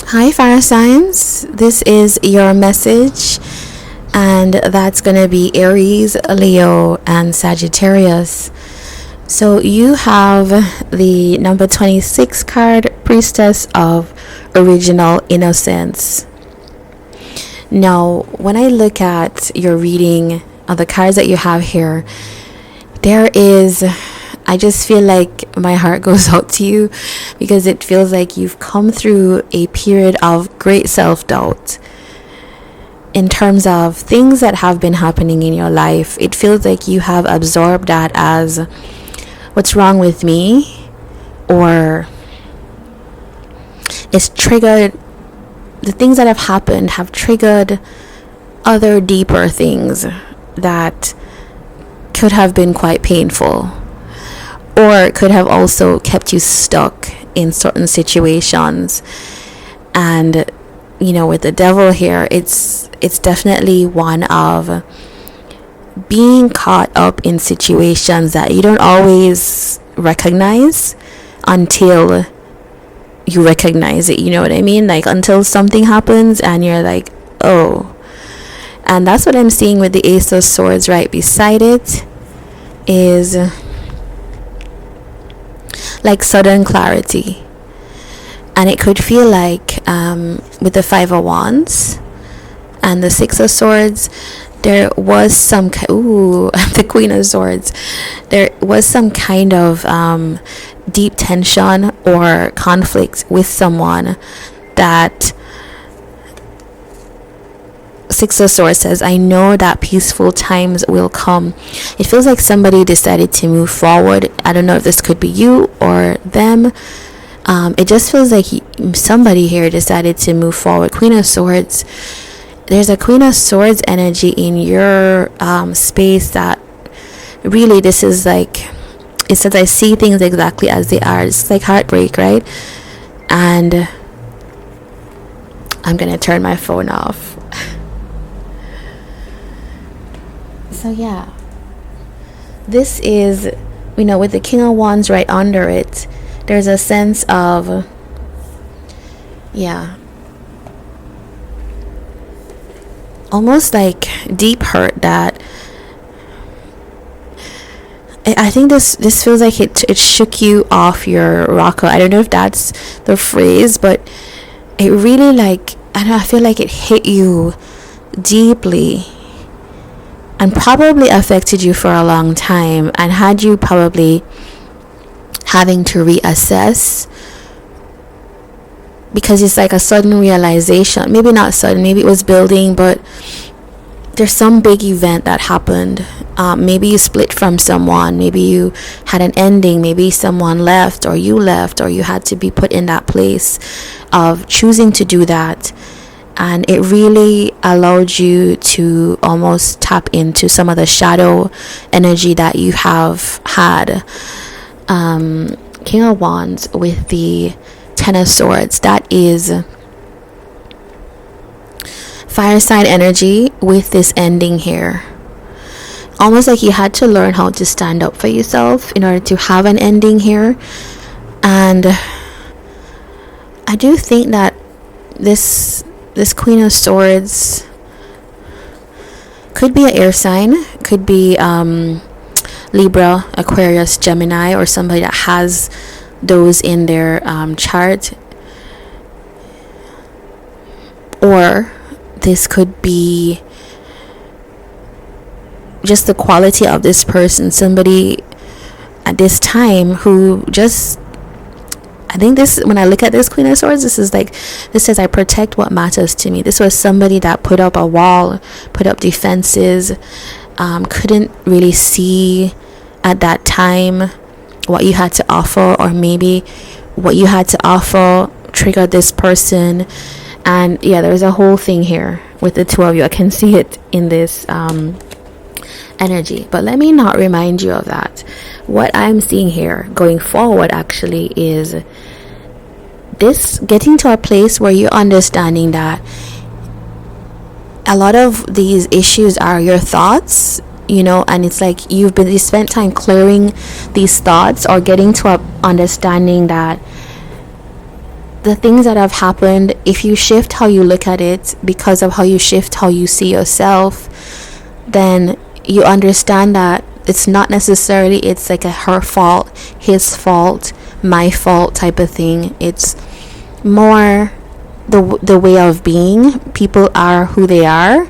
Hi, fire signs. This is your message, and that's going to be Aries, Leo, and Sagittarius. So you have the number 26 card, Priestess of Original Innocence. Now, when I look at your reading of the cards that you have here, I just feel like my heart goes out to you, because it feels like you've come through a period of great self-doubt in terms of things that have been happening in your life. It feels like you have absorbed that as, what's wrong with me? Or it's triggered, the things that have happened have triggered other deeper things that could have been quite painful, or could have also kept you stuck in certain situations. And with the devil here, it's definitely one of being caught up in situations that you don't always recognize until you recognize it. You know what I mean? Like, until something happens and you're like, oh. And that's what I'm seeing with the Ace of Swords right beside it, is like sudden clarity. And it could feel like with the Five of Wands and the Six of Swords, there was some the Queen of Swords, there was some kind of deep tension or conflict with someone that Six of Swords says, I know that peaceful times will come. It feels like somebody decided to move forward. I don't know if this could be you or them. It just feels like somebody here decided to move forward. Queen of Swords. There's a Queen of Swords energy in your space that really, this is like, it says, I see things exactly as they are. It's like heartbreak, right? And I'm gonna turn my phone off. So yeah, this is, with the King of Wands right under it, there's a sense of, almost like deep hurt that I think this feels like it shook you off your rocker. I don't know if that's the phrase, but it really, I feel like it hit you deeply and probably affected you for a long time, and had you probably having to reassess, because it's like a sudden realization. Maybe not sudden, maybe it was building, but there's some big event that happened. Maybe you split from someone, maybe you had an ending, maybe someone left, or you left, or you had to be put in that place of choosing to do that. And it really allowed you to almost tap into some of the shadow energy that you have had. King of Wands with the Ten of Swords, that is fire sign energy with this ending here. Almost like you had to learn how to stand up for yourself in order to have an ending here. And I do think that this Queen of Swords could be an air sign, could be Libra, Aquarius, Gemini, or somebody that has those in their chart. Or this could be just the quality of this person, somebody at this time who just, I think this, when I look at this Queen of Swords, this says I protect what matters to me. This was somebody that put up a wall, put up defenses, couldn't really see at that time what you had to offer, or maybe what you had to offer triggered this person. And yeah, there's a whole thing here with the two of you. I can see it in this energy, but let me not remind you of that. What I'm seeing here going forward actually is this getting to a place where you're understanding that a lot of these issues are your thoughts, and it's like you spent time clearing these thoughts, or getting to a understanding that the things that have happened, if you shift how you look at it because of how you shift how you see yourself, then you understand that it's not necessarily it's like a her fault, his fault, my fault type of thing. It's more the way of being. People are who they are,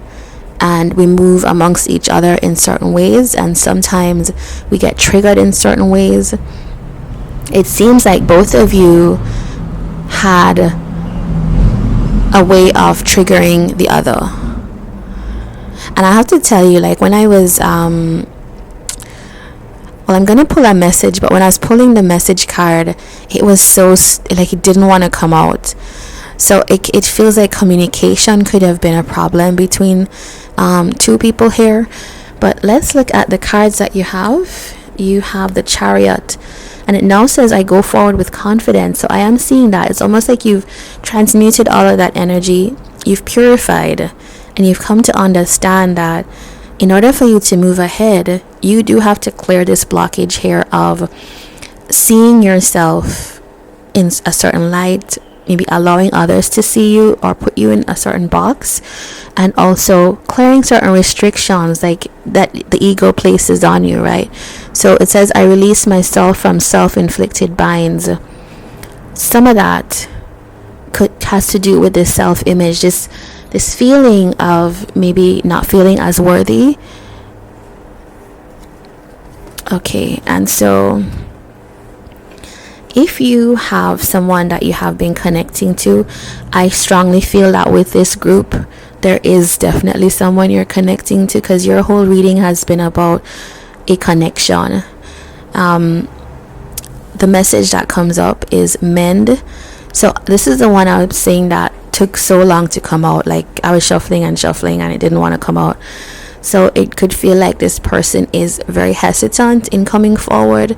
and we move amongst each other in certain ways, and sometimes we get triggered in certain ways. It seems like both of you had a way of triggering the other. And I have to tell you, like, when I was I'm gonna pull a message, but when I was pulling the message card, it was so like it didn't want to come out. So it feels like communication could have been a problem between two people here. But let's look at the cards that you have. You have the Chariot, and it now says, I go forward with confidence. So I am seeing that it's almost like you've transmuted all of that energy, you've purified, and you've come to understand that in order for you to move ahead, you do have to clear this blockage here of seeing yourself in a certain light, maybe allowing others to see you or put you in a certain box, and also clearing certain restrictions like that the ego places on you, right? So it says, I release myself from self-inflicted binds. Some of that has to do with this self-image, this feeling of maybe not feeling as worthy. Okay, and so if you have someone that you have been connecting to, I strongly feel that with this group, there is definitely someone you're connecting to, because your whole reading has been about a connection. The message that comes up is mend. So this is the one I was saying that took so long to come out. Like, I was shuffling and it didn't want to come out. So it could feel like this person is very hesitant in coming forward,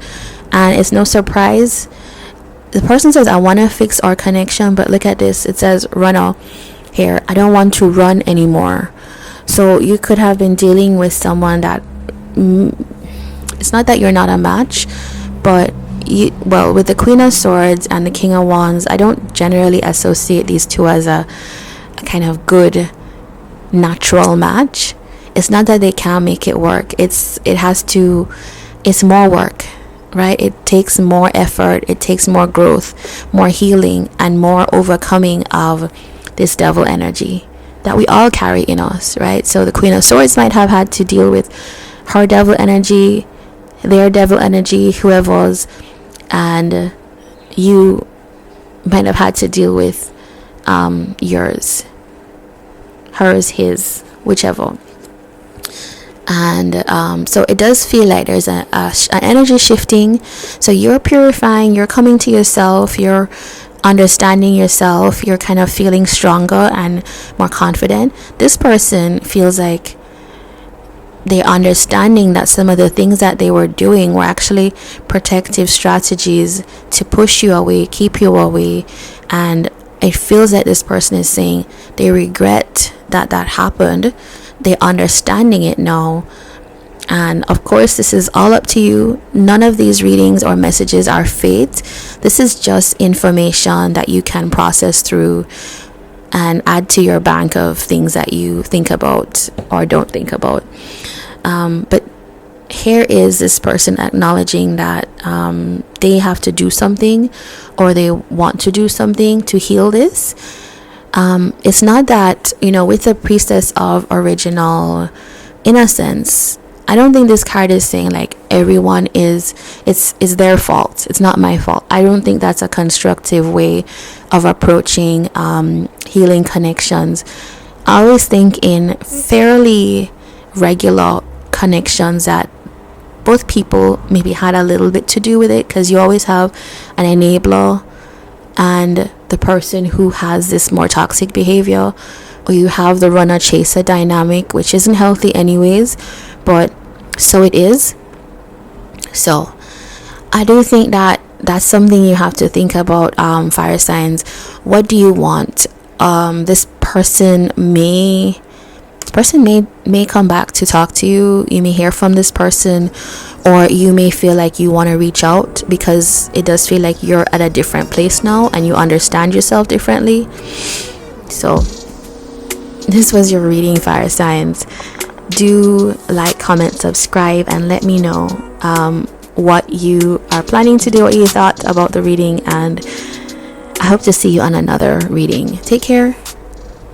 and it's no surprise. The person says, I want to fix our connection, but look at this. It says runner here. I don't want to run anymore. So you could have been dealing with someone that it's not that you're not a match, but with the Queen of Swords and the King of Wands, I don't generally associate these two as a kind of good natural match. It's not that they can't make it work. It's more work, right? It takes more effort, it takes more growth, more healing, and more overcoming of this devil energy that we all carry in us, right? So the Queen of Swords might have had to deal with her devil energy, their devil energy, whoever's, and you might have had to deal with yours, hers, his, whichever. And so it does feel like there's an energy shifting. So you're purifying, you're coming to yourself, you're understanding yourself, you're kind of feeling stronger and more confident. This person feels like they're understanding that some of the things that they were doing were actually protective strategies to push you away, keep you away. And it feels like this person is saying they regret that happened. They're understanding it now. And of course, this is all up to you. None of these readings or messages are fate. This is just information that you can process through and add to your bank of things that you think about or don't think about. But here is this person acknowledging that they have to do something, or they want to do something to heal this. It's not that, with the Priestess of Original Innocence, I don't think this card is saying like everyone it's their fault, it's not my fault. I don't think that's a constructive way of approaching healing connections. I always think in fairly regular connections that both people maybe had a little bit to do with it, because you always have an enabler and the person who has this more toxic behavior, or you have the runner chaser dynamic, which isn't healthy anyways, but so it is. So I do think that that's something you have to think about, fire signs. What do you want? This person may come back to talk to you. You may hear from this person, or you may feel like you want to reach out, because it does feel like you're at a different place now and you understand yourself differently. So this was your reading, fire signs. Do like, comment, subscribe, and let me know what you are planning to do, what you thought about the reading, and I hope to see you on another reading. Take care.